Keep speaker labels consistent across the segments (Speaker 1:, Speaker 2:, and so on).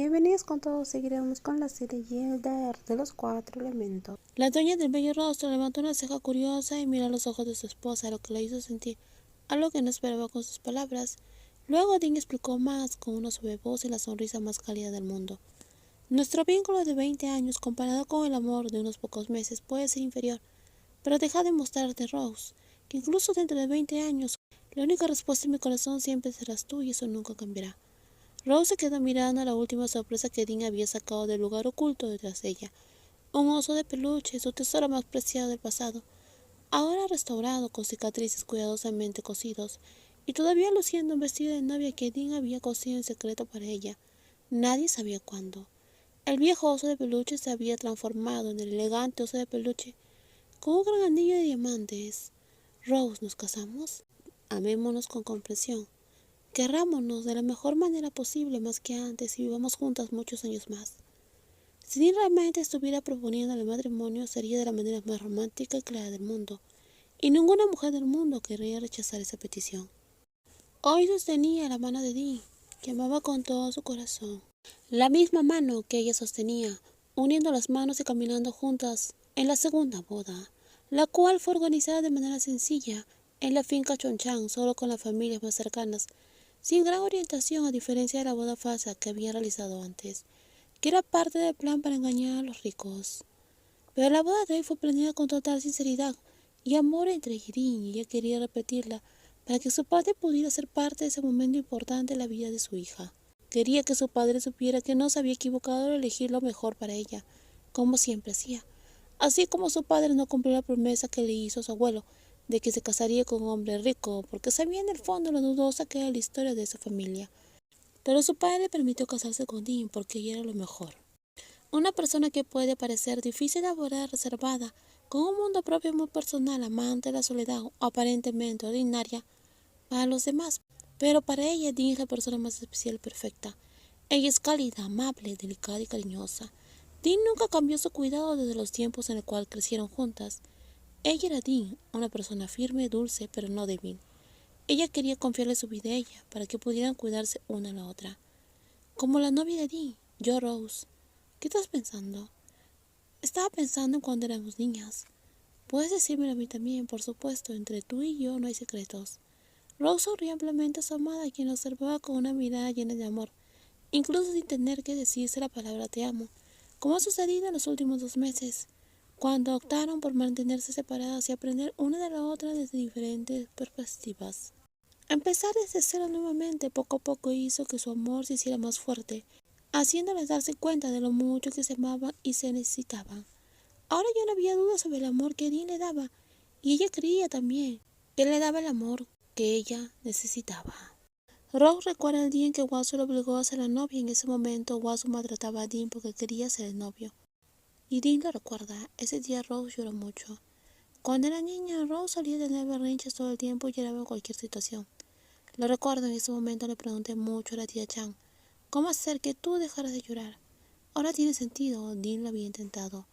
Speaker 1: Bienvenidos con todos, seguiremos con la serie Gilder de los cuatro elementos. La dueña del bello rostro levantó una ceja curiosa y miró a los ojos de su esposa, lo que la hizo sentir algo que no esperaba con sus palabras. Luego Dean explicó más con una suave voz y la sonrisa más cálida del mundo. Nuestro vínculo de 20 años comparado con el amor de unos pocos meses puede ser inferior, pero deja de mostrarte, Rose, que incluso dentro de 20 años, la única respuesta en mi corazón siempre serás tú y eso nunca cambiará. Rose se quedó mirando a la última sorpresa que Dean había sacado del lugar oculto detrás de ella. Un oso de peluche, su tesoro más preciado del pasado, ahora restaurado con cicatrices cuidadosamente cosidos, y todavía luciendo un vestido de novia que Dean había cosido en secreto para ella. Nadie sabía cuándo. El viejo oso de peluche se había transformado en el elegante oso de peluche, con un gran anillo de diamantes. Rose, ¿nos casamos? Amémonos con comprensión. Querrámonos de la mejor manera posible más que antes y vivamos juntas muchos años más. Si Dean realmente estuviera proponiendo el matrimonio, sería de la manera más romántica y clara del mundo, y ninguna mujer del mundo querría rechazar esa petición. Hoy sostenía la mano de Dean, que amaba con todo su corazón. La misma mano que ella sostenía, uniendo las manos y caminando juntas en la segunda boda, la cual fue organizada de manera sencilla en la finca Chonchán, solo con las familias más cercanas, sin gran orientación a diferencia de la boda falsa que había realizado antes, que era parte del plan para engañar a los ricos. Pero la boda de hoy fue planeada con total sinceridad y amor entre Dean y ella quería repetirla para que su padre pudiera ser parte de ese momento importante en la vida de su hija. Quería que su padre supiera que no se había equivocado al elegir lo mejor para ella, como siempre hacía, así como su padre no cumplió la promesa que le hizo a su abuelo, de que se casaría con un hombre rico, porque sabía en el fondo lo dudosa que era la historia de esa familia. Pero su padre le permitió casarse con Dean porque ella era lo mejor. Una persona que puede parecer difícil de abordar, reservada, con un mundo propio muy personal, amante de la soledad o aparentemente ordinaria para los demás. Pero para ella Dean es la persona más especial y perfecta. Ella es cálida, amable, delicada y cariñosa. Dean nunca cambió su cuidado desde los tiempos en los cuales crecieron juntas. Ella era Dean, una persona firme, dulce, pero no débil. Ella quería confiarle su vida a ella, para que pudieran cuidarse una a la otra. Como la novia de Dean, yo Rose. ¿Qué estás pensando? Estaba pensando en cuando éramos niñas. Puedes decírmelo a mí también, por supuesto, entre tú y yo no hay secretos. Rose sonrió ampliamente a su amada, quien la observaba con una mirada llena de amor, incluso sin tener que decirse la palabra te amo, como ha sucedido en los últimos 2 meses, cuando optaron por mantenerse separadas y aprender una de la otra desde diferentes perspectivas. Empezar desde cero nuevamente poco a poco hizo que su amor se hiciera más fuerte, haciéndoles darse cuenta de lo mucho que se amaban y se necesitaban. Ahora ya no había duda sobre el amor que Dean le daba, y ella creía también que él le daba el amor que ella necesitaba. Rose recuerda el día en que Watson lo obligó a ser la novia. En ese momento Watson maltrataba a Dean porque quería ser el novio. Y Dean lo recuerda. Ese día Rose lloró mucho. Cuando era niña, Rose solía tener berrinches todo el tiempo y lloraba en cualquier situación. Lo recuerdo, en ese momento le pregunté mucho a la tía Chan, ¿cómo hacer que tú dejaras de llorar? Ahora tiene sentido, Dean lo había intentado.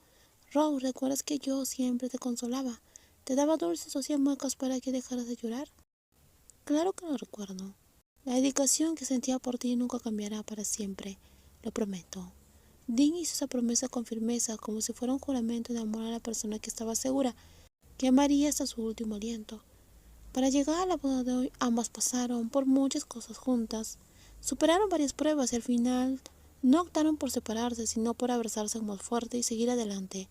Speaker 1: Rose, ¿recuerdas que yo siempre te consolaba? ¿Te daba dulces o hacía muecas para que dejaras de llorar? Claro que lo recuerdo. La dedicación que sentía por ti nunca cambiará para siempre, lo prometo. Dean hizo esa promesa con firmeza, como si fuera un juramento de amor a la persona que estaba segura que amaría hasta su último aliento. Para llegar a la boda de hoy, ambas pasaron por muchas cosas juntas, superaron varias pruebas y al final no optaron por separarse, sino por abrazarse más fuerte y seguir adelante,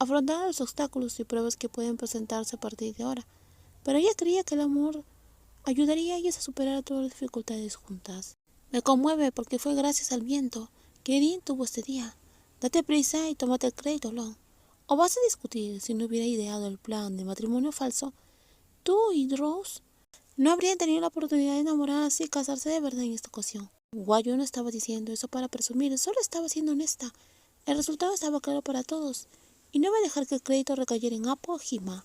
Speaker 1: afrontando los obstáculos y pruebas que pueden presentarse a partir de ahora. Pero ella creía que el amor ayudaría a ellas a superar todas las dificultades juntas. Me conmueve porque fue gracias al viento que Dean tuvo este día. Date prisa y tómate el crédito, Lon. ¿O vas a discutir si no hubiera ideado el plan de matrimonio falso? Tú y Rose no habrían tenido la oportunidad de enamorarse y casarse de verdad en esta ocasión. Guayo no estaba diciendo eso para presumir, solo estaba siendo honesta. El resultado estaba claro para todos, y no iba a dejar que el crédito recayera en Apo o Hima.